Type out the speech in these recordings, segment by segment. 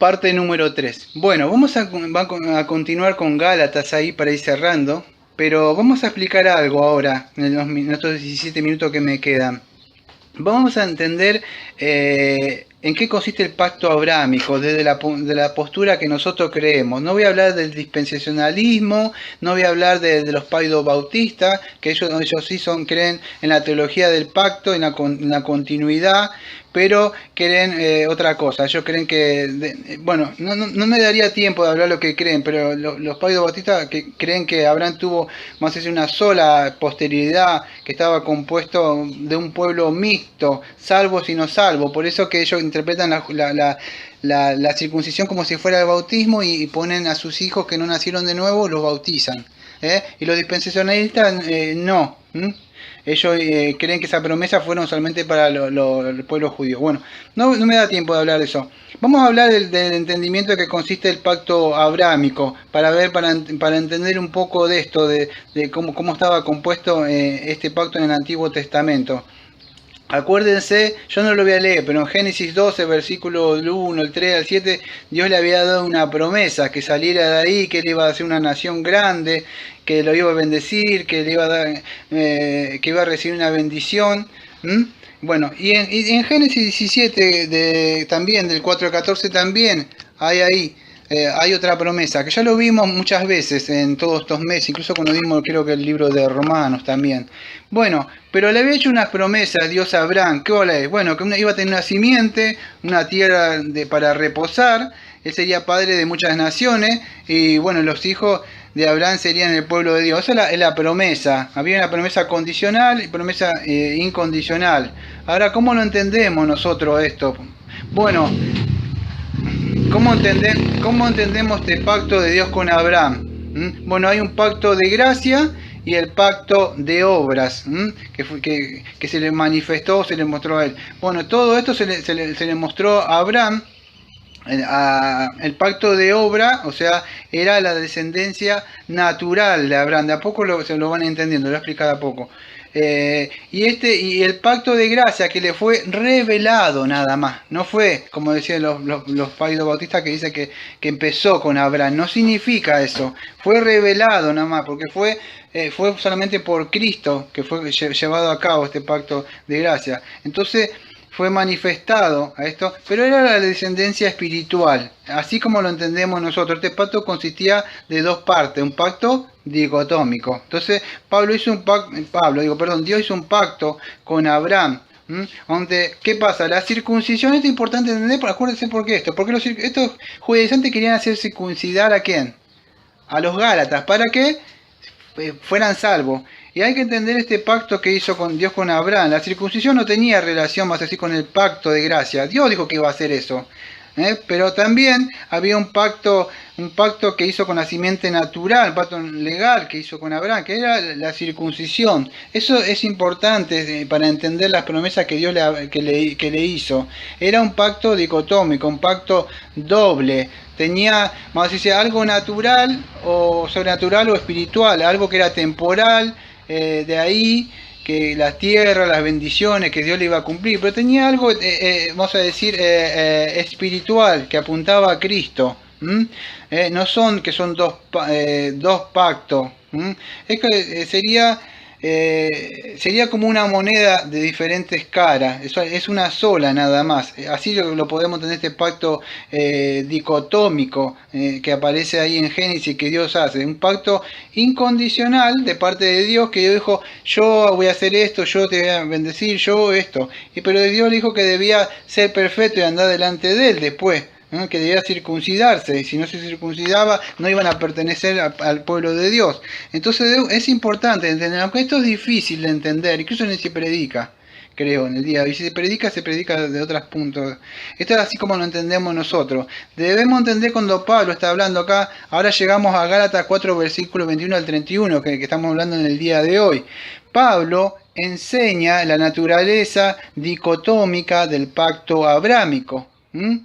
Parte número 3. Bueno, a continuar con Gálatas ahí para ir cerrando, pero vamos a explicar algo ahora, en estos 17 minutos que me quedan. Vamos a entender en qué consiste el pacto abrámico desde de la postura que nosotros creemos. No voy a hablar del dispensacionalismo, no voy a hablar de los paidobautistas, que ellos sí creen en la teología del pacto, en la continuidad, pero creen otra cosa. Ellos creen que, bueno, no me daría tiempo de hablar lo que creen, pero los paidobautistas que creen que Abraham tuvo más decir una sola posterioridad, que estaba compuesto de un pueblo mixto, salvos y no salvos. Por eso que ellos interpretan la circuncisión como si fuera el bautismo y ponen a sus hijos que no nacieron de nuevo, los bautizan. Y los dispensacionalistas no. Ellos creen que esa promesa fueron solamente para el pueblo judío. Bueno, no me da tiempo de hablar de eso. Vamos a hablar del entendimiento de que consiste el pacto abrámico, para entender un poco de esto, de cómo estaba compuesto este pacto en el Antiguo Testamento. Acuérdense, yo no lo voy a leer, pero en Génesis 12, versículo 1, el 3 al 7, Dios le había dado una promesa, que saliera de ahí, que él iba a ser una nación grande, que lo iba a bendecir, que le iba a dar, que iba a recibir una bendición. Bueno, y en Génesis 17, también del 4 al 14, también hay otra promesa, que ya lo vimos muchas veces en todos estos meses, incluso cuando vimos creo que el libro de Romanos también. Bueno, pero le había hecho unas promesas Dios a Abraham. ¿Qué vale? Bueno, que iba a tener una simiente, una tierra para reposar, él sería padre de muchas naciones, y bueno, los hijos de Abraham serían el pueblo de Dios. Esa es la promesa. Había una promesa condicional y promesa incondicional. Ahora, ¿cómo lo entendemos nosotros esto? Bueno, ¿cómo entendemos este pacto de Dios con Abraham? Bueno, hay un pacto de gracia y el pacto de obras, que se le manifestó, se le mostró a él. Bueno, todo esto se le mostró a Abraham. El pacto de obra, o sea, era la descendencia natural de Abraham. De a poco se lo van entendiendo, lo voy a explicar de a poco. Y el pacto de gracia que le fue revelado nada más, no fue como decían los paidobautistas, que dice que empezó con Abraham. No significa eso, fue revelado nada más, porque fue solamente por Cristo que fue llevado a cabo este pacto de gracia. Entonces fue manifestado a esto, pero era la descendencia espiritual, así como lo entendemos nosotros. Este pacto consistía de dos partes, un pacto dicotómico. Entonces Dios hizo un pacto con Abraham, donde, ¿qué pasa? La circuncisión es importante entender, acuérdense por qué porque estos judaizantes querían hacer circuncidar ¿a quién? A los gálatas, para que fueran salvos. Y hay que entender este pacto que hizo con Dios con Abraham. La circuncisión no tenía relación más así con el pacto de gracia. Dios dijo que iba a hacer eso. Pero también había un pacto que hizo con la simiente natural, un pacto legal que hizo con Abraham, que era la circuncisión. Eso es importante para entender las promesas que Dios le hizo. Era un pacto dicotómico, un pacto doble. Tenía, vamos a decir, algo natural o sobrenatural o espiritual, algo que era temporal, de ahí que la tierra, las bendiciones que Dios le iba a cumplir, pero tenía algo, vamos a decir, espiritual, que apuntaba a Cristo. No son que son dos pactos. Es que sería como una moneda de diferentes caras. Es una sola nada más. Así lo podemos tener, este pacto dicotómico que aparece ahí en Génesis, que Dios hace. Un pacto incondicional de parte de Dios, que Dios dijo: yo voy a hacer esto, yo te voy a bendecir, yo esto. Pero Dios le dijo que debía ser perfecto y andar delante de él después, que debía circuncidarse, y si no se circuncidaba no iban a pertenecer al pueblo de Dios. Entonces es importante entender, aunque esto es difícil de entender, incluso ni se predica, creo, en el día de hoy. Si se predica de otros puntos. Esto es así como lo entendemos nosotros. Debemos entender cuando Pablo está hablando acá. Ahora llegamos a Gálatas 4, versículos 21 al 31, que estamos hablando en el día de hoy. Pablo enseña la naturaleza dicotómica del pacto abrámico.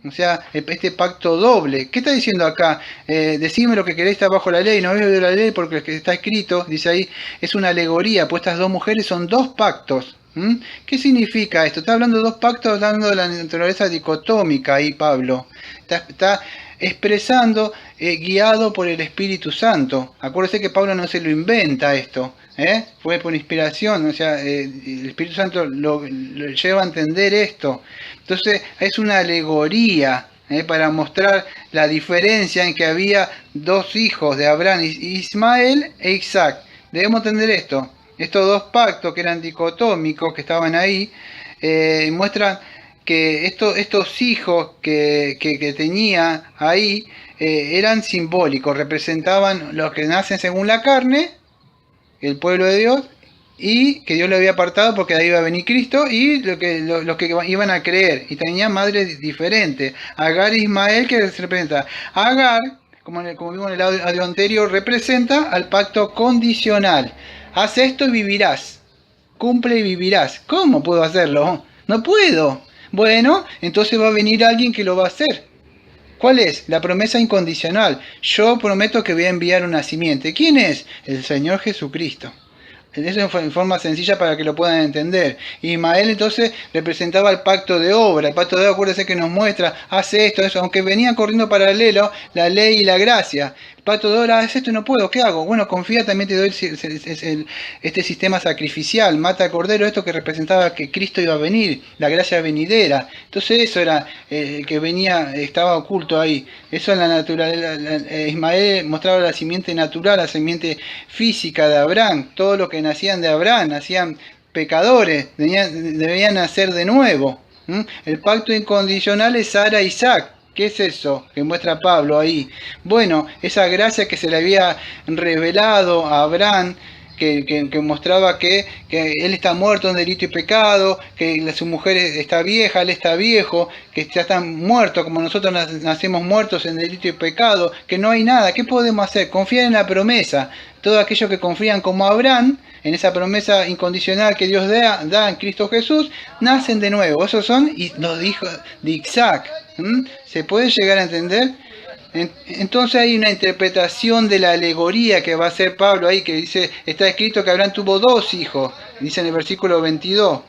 O sea, este pacto doble. ¿Qué está diciendo acá? Decime lo que queréis, está bajo la ley. No veo la ley porque está escrito, dice ahí, es una alegoría, pues estas dos mujeres son dos pactos. ¿Mm? ¿Qué significa esto? Está hablando de dos pactos, hablando de la naturaleza dicotómica ahí Pablo. Está expresando, guiado por el Espíritu Santo. Acuérdense que Pablo no se lo inventa esto, fue por inspiración, o sea, el Espíritu Santo lo lleva a entender esto. Entonces es una alegoría, para mostrar la diferencia en que había dos hijos de Abraham, Ismael e Isaac. Debemos entender esto. Estos dos pactos que eran dicotómicos, que estaban ahí, muestran que estos hijos que tenía ahí eran simbólicos, representaban los que nacen según la carne, el pueblo de Dios, y que Dios lo había apartado porque de ahí iba a venir Cristo, y los que iban a creer, y tenían madres diferentes. Agar e Ismael, que se representa. Agar, como vimos en el audio anterior, representa al pacto condicional. Haz esto y vivirás. Cumple y vivirás. ¿Cómo puedo hacerlo? No puedo. Bueno, entonces va a venir alguien que lo va a hacer. ¿Cuál es? La promesa incondicional. Yo prometo que voy a enviar una simiente. ¿Quién es? El Señor Jesucristo. Eso en forma sencilla para que lo puedan entender. Ismael entonces representaba el pacto de obra. El pacto de obra, acuérdense que nos muestra, hace esto, eso, aunque venían corriendo paralelo la ley y la gracia. El pacto de obra, hace esto y no puedo, ¿qué hago? Bueno, confía, también te doy este sistema sacrificial, mata al cordero, esto que representaba que Cristo iba a venir, la gracia venidera. Entonces eso era el que venía, estaba oculto ahí. Eso es la naturaleza. Ismael mostraba la simiente natural, la simiente física de Abraham, todo lo que nacían de Abraham, nacían pecadores, debían nacer de nuevo. El pacto incondicional es Sara e Isaac. ¿Qué es eso que muestra Pablo ahí? Bueno, esa gracia que se le había revelado a Abraham, que mostraba que él está muerto en delito y pecado, que su mujer está vieja, él está viejo, que ya están muertos como nosotros nacemos muertos en delito y pecado, que no hay nada. ¿Qué podemos hacer? Confiar en la promesa. Todos aquellos que confían como Abraham, en esa promesa incondicional que Dios da en Cristo Jesús, nacen de nuevo. Esos son los hijos de Isaac. ¿Se puede llegar a entender? Entonces hay una interpretación de la alegoría que va a hacer Pablo ahí, que dice, está escrito que Abraham tuvo dos hijos, dice en el versículo 22.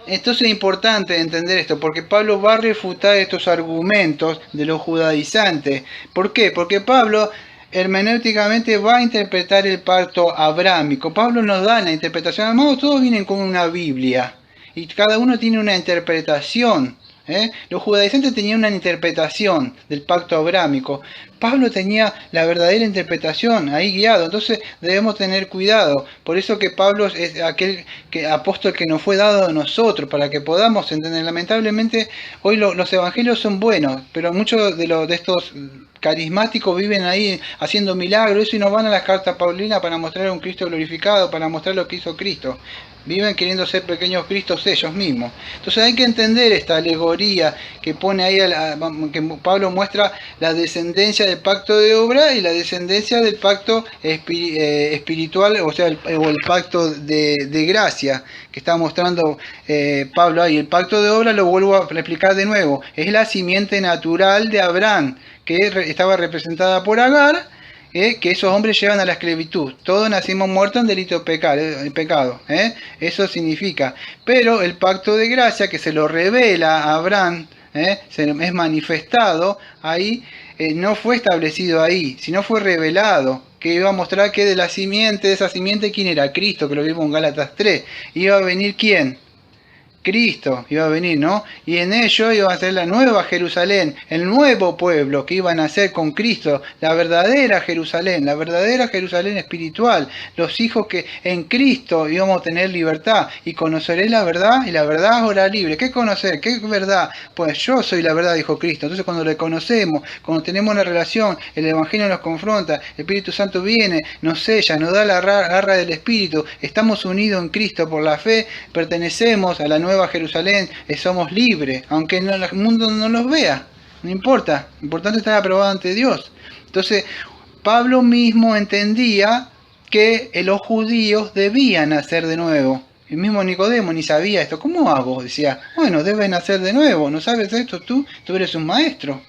Entonces es importante entender esto, porque Pablo va a refutar estos argumentos de los judaizantes. ¿Por qué? Porque Pablo hermenéuticamente va a interpretar el pacto abrámico. Pablo nos da la interpretación, además todos vienen con una Biblia, y cada uno tiene una interpretación. Los judaizantes tenían una interpretación del pacto abrámico. Pablo tenía la verdadera interpretación ahí guiado. Entonces debemos tener cuidado. Por eso que Pablo es aquel apóstol que nos fue dado a nosotros para que podamos entender. Lamentablemente hoy los evangelios son buenos, pero muchos de estos carismáticos viven ahí haciendo milagros y no van a las cartas paulinas para mostrar a un Cristo glorificado, para mostrar lo que hizo Cristo. Viven queriendo ser pequeños Cristos ellos mismos. Entonces hay que entender esta alegoría que pone ahí, que Pablo muestra la descendencia del pacto de obra y la descendencia del pacto espiritual, o sea, el pacto de gracia que está mostrando Pablo ahí. El pacto de obra, lo vuelvo a explicar de nuevo, es la simiente natural de Abraham, que estaba representada por Agar, que esos hombres llevan a la esclavitud. Todos nacimos muertos en delito de pecado. Eso significa. Pero el pacto de gracia que se lo revela a Abraham, es manifestado ahí, no fue establecido ahí, sino fue revelado, que iba a mostrar que de la simiente, de esa simiente, ¿quién era? Cristo, que lo vimos en Gálatas 3. ¿Iba a venir quién? Cristo iba a venir, ¿no? Y en ello iba a ser la nueva Jerusalén, el nuevo pueblo que iban a nacer con Cristo, la verdadera Jerusalén espiritual, los hijos que en Cristo íbamos a tener libertad, y conoceré la verdad, y la verdad os hará libre. ¿Qué conocer? ¿Qué verdad? Pues yo soy la verdad, dijo Cristo. Entonces cuando le conocemos, cuando tenemos una relación, el Evangelio nos confronta, el Espíritu Santo viene, nos sella, nos da la garra del Espíritu, estamos unidos en Cristo por la fe, pertenecemos a la nueva Jerusalén, somos libres, aunque el mundo no los vea, no importa, lo importante es estar aprobado ante Dios. Entonces Pablo mismo entendía que los judíos debían nacer de nuevo. El mismo Nicodemo ni sabía esto. ¿Cómo hago? Decía, bueno, debes nacer de nuevo. ¿No sabes esto tú? Tú eres un maestro.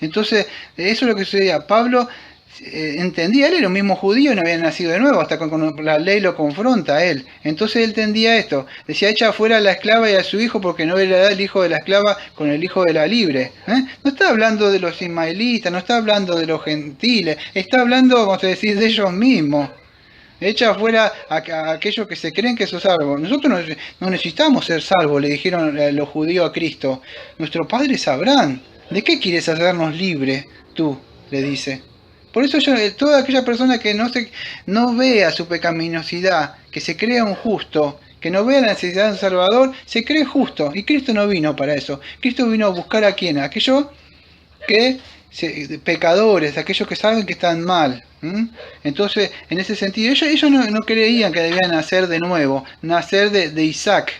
Entonces eso es lo que sucedía. Pablo entendía, él era un mismo judío, no había nacido de nuevo, hasta con la ley lo confronta a él. Entonces él entendía esto, decía, echa fuera a la esclava y a su hijo, porque no era el hijo de la esclava con el hijo de la libre. No está hablando de los ismaelitas, no está hablando de los gentiles, está hablando, vamos a decir, de ellos mismos. Echa fuera a aquellos que se creen que son salvos. Nosotros no necesitamos ser salvos, le dijeron los judíos a Cristo. Nuestro padre es Abraham. ¿De qué quieres hacernos libres tú? Le dice. Por eso toda aquella persona que no vea su pecaminosidad, que se crea un justo, que no vea la necesidad de un Salvador, se cree justo. Y Cristo no vino para eso. Cristo vino a buscar a quién, a aquellos que pecadores, aquellos que saben que están mal. Entonces, en ese sentido, ellos no creían que debían nacer de nuevo, nacer de Isaac.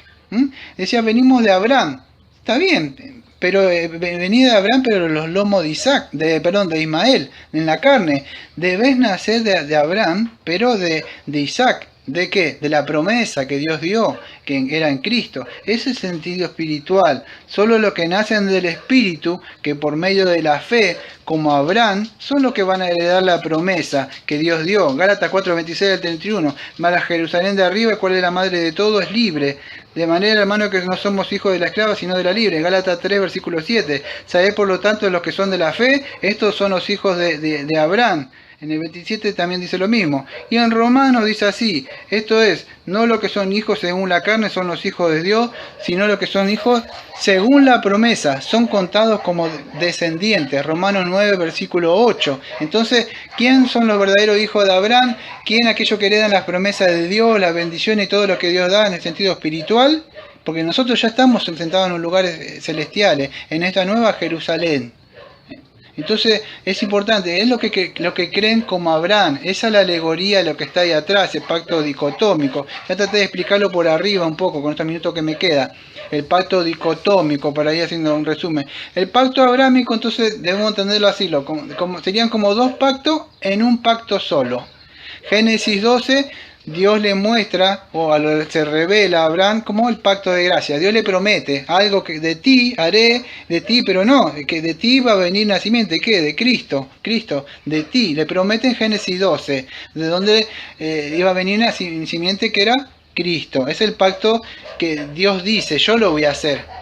Decía, venimos de Abraham. Está bien, pero venía de Abraham, pero los lomos de de Ismael, en la carne. Debes nacer de Abraham, pero de Isaac. ¿De qué? De la promesa que Dios dio, que era en Cristo. Ese es el sentido espiritual. Solo los que nacen del Espíritu, que por medio de la fe, como Abraham, son los que van a heredar la promesa que Dios dio. Gálatas 4:26 al 31. Mas la Jerusalén de arriba, cual es la madre de todo, es libre. De manera, hermano, que no somos hijos de la esclava, sino de la libre. Gálatas 3, versículo 7. Sabed, por lo tanto, los que son de la fe, estos son los hijos de Abraham. En el 27 también dice lo mismo. Y en Romanos dice así, esto es, no lo que son hijos según la carne son los hijos de Dios, sino lo que son hijos según la promesa, son contados como descendientes. Romanos 9, versículo 8. Entonces, ¿quién son los verdaderos hijos de Abraham? ¿Quién aquellos que heredan las promesas de Dios, las bendiciones y todo lo que Dios da en el sentido espiritual? Porque nosotros ya estamos sentados en los lugares celestiales, en esta nueva Jerusalén. Entonces es importante, es lo que creen como Abraham, esa es la alegoría de lo que está ahí atrás, el pacto dicotómico. Ya traté de explicarlo por arriba un poco con estos minutos que me queda. El pacto dicotómico, para ir haciendo un resumen. El pacto abrámico, entonces debemos entenderlo así, serían como dos pactos en un pacto solo. Génesis 12. Dios le muestra, se revela a Abraham como el pacto de gracia. Dios le promete algo que de ti haré, de ti, pero no, que de ti va a venir nacimiento. ¿De qué? De Cristo, de ti. Le promete en Génesis 12, de donde iba a venir nacimiento que era Cristo. Es el pacto que Dios dice, yo lo voy a hacer.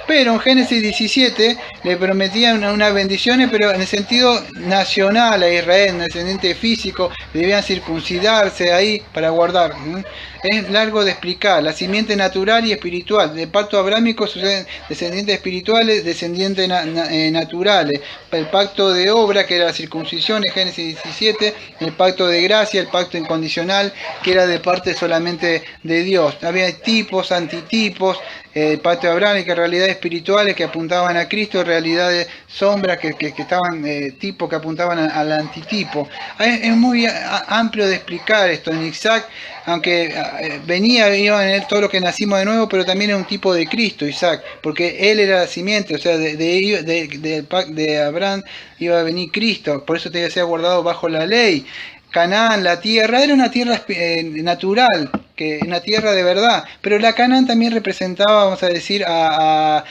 Pero en Génesis 17 le prometían unas bendiciones, pero en el sentido nacional a Israel, descendiente físico, debían circuncidarse ahí para guardar. Es largo de explicar, la simiente natural y espiritual. Del pacto abrámico suceden descendientes espirituales, descendientes naturales. El pacto de obra, que era la circuncisión en Génesis 17, el pacto de gracia, el pacto incondicional, que era de parte solamente de Dios. Había tipos, antitipos. El pacto abrámico, realidades espirituales que apuntaban a Cristo, realidades sombras que estaban, tipos que apuntaban al antitipo. Es muy amplio de explicar esto. En Isaac, aunque iba en él todo lo que nacimos de nuevo, pero también es un tipo de Cristo, Isaac, porque él era la simiente, o sea, de Abraham iba a venir Cristo, por eso tenía que ser guardado bajo la ley. Canaán, la tierra, era una tierra natural, una tierra de verdad, pero la Canaán también representaba, vamos a decir, a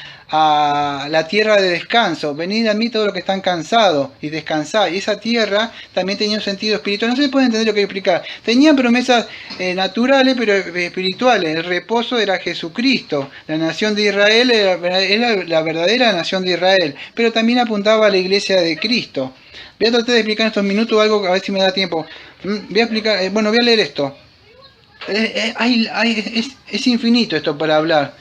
la tierra de descanso. Venid a mí todos los que están cansados y descansad. Y esa tierra también tenía un sentido espiritual. No se puede entender lo que explicar. Tenían promesas naturales, pero espirituales. El reposo era Jesucristo. La nación de Israel era la verdadera nación de Israel, pero también apuntaba a la iglesia de Cristo. Voy a tratar de explicar en estos minutos algo, a ver si me da tiempo. Voy a explicar, voy a leer esto. Es infinito esto para hablar.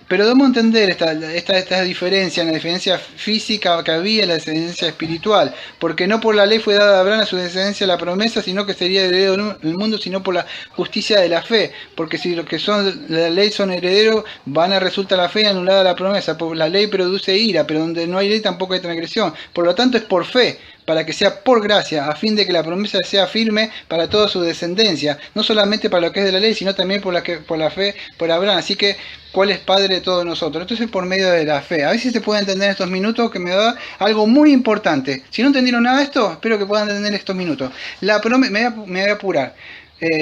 Pero debemos entender esta diferencia, la diferencia física que había, la descendencia espiritual, porque no por la ley fue dada a Abraham a su descendencia la promesa, sino que sería heredero del mundo, sino por la justicia de la fe, porque si los que son la ley son herederos, van a resultar la fe y anulada la promesa, porque la ley produce ira, pero donde no hay ley tampoco hay transgresión, por lo tanto es por fe, para que sea por gracia, a fin de que la promesa sea firme para toda su descendencia, no solamente para lo que es de la ley, sino también por la fe por Abraham. Así que, ¿cuál es Padre de todos nosotros? Entonces, por medio de la fe. A ver si se puede entender en estos minutos, que me da algo muy importante. Si no entendieron nada de esto, espero que puedan entender estos minutos. La promesa, me voy a apurar.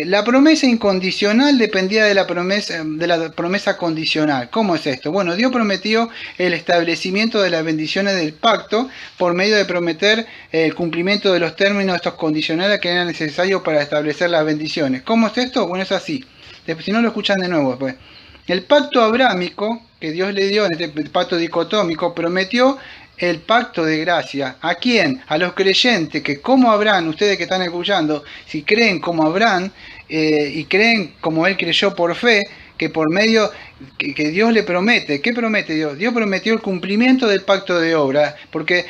La promesa incondicional dependía de la promesa condicional. ¿Cómo es esto? Bueno, Dios prometió el establecimiento de las bendiciones del pacto por medio de prometer el cumplimiento de los términos estos condicionales que eran necesarios para establecer las bendiciones. ¿Cómo es esto? Bueno, es así. Si no lo escuchan de nuevo después. El pacto abrámico que Dios le dio, en este pacto dicotómico, prometió el pacto de gracia. ¿A quién? A los creyentes que como Abraham, ustedes que están escuchando, si creen como Abraham y creen como él creyó por fe, que por medio que Dios le promete. ¿Qué promete Dios? Dios prometió el cumplimiento del pacto de obra, porque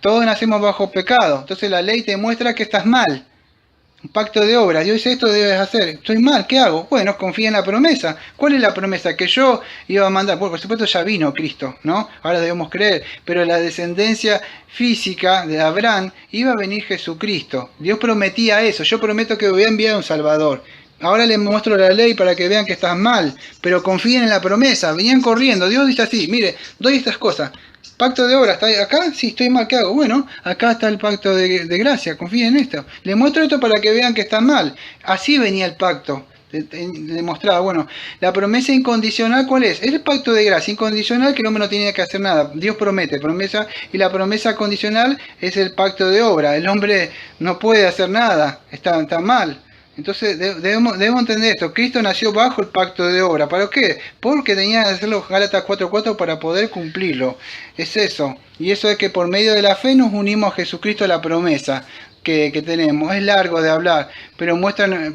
todos nacemos bajo pecado. Entonces la ley te muestra que estás mal. Un pacto de obra, Dios dice esto debes hacer, estoy mal, ¿qué hago? Bueno, confía en la promesa. ¿Cuál es la promesa? Que yo iba a mandar, bueno, por supuesto ya vino Cristo, ¿no? Ahora debemos creer, pero la descendencia física de Abraham iba a venir Jesucristo. Dios prometía eso, yo prometo que voy a enviar a un Salvador. Ahora les muestro la ley para que vean que estás mal, pero confíen en la promesa, venían corriendo, Dios dice así, mire, doy estas cosas. Pacto de obra, ¿está acá? Sí, estoy mal, ¿qué hago? Bueno, acá está el pacto de gracia, confíen en esto. Le muestro esto para que vean que están mal. Así venía el pacto. Le mostraba, bueno, la promesa incondicional, ¿cuál es? Es el pacto de gracia incondicional que el hombre no tenía que hacer nada. Dios promete, promesa, y la promesa condicional es el pacto de obra. El hombre no puede hacer nada, está mal. Entonces debemos entender esto. Cristo nació bajo el pacto de obra. ¿Para qué? Porque tenía que hacerlo Gálatas 4:4 para poder cumplirlo. Es eso. Y eso es que por medio de la fe nos unimos a Jesucristo a la promesa que tenemos. Es largo de hablar, pero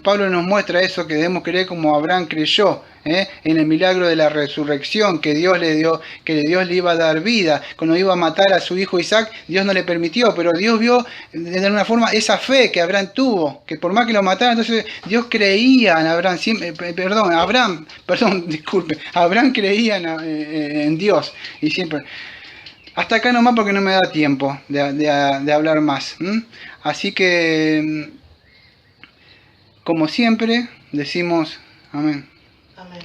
Pablo nos muestra eso, que debemos creer como Abraham creyó, en el milagro de la resurrección que Dios le dio, que Dios le iba a dar vida. Cuando iba a matar a su hijo Isaac, Dios no le permitió, pero Dios vio de alguna forma esa fe que Abraham tuvo, que por más que lo mataran, entonces Dios creía en Abraham, Abraham creía en Dios, y siempre. Hasta acá nomás porque no me da tiempo de hablar más. Así que, como siempre, decimos amén. Amén.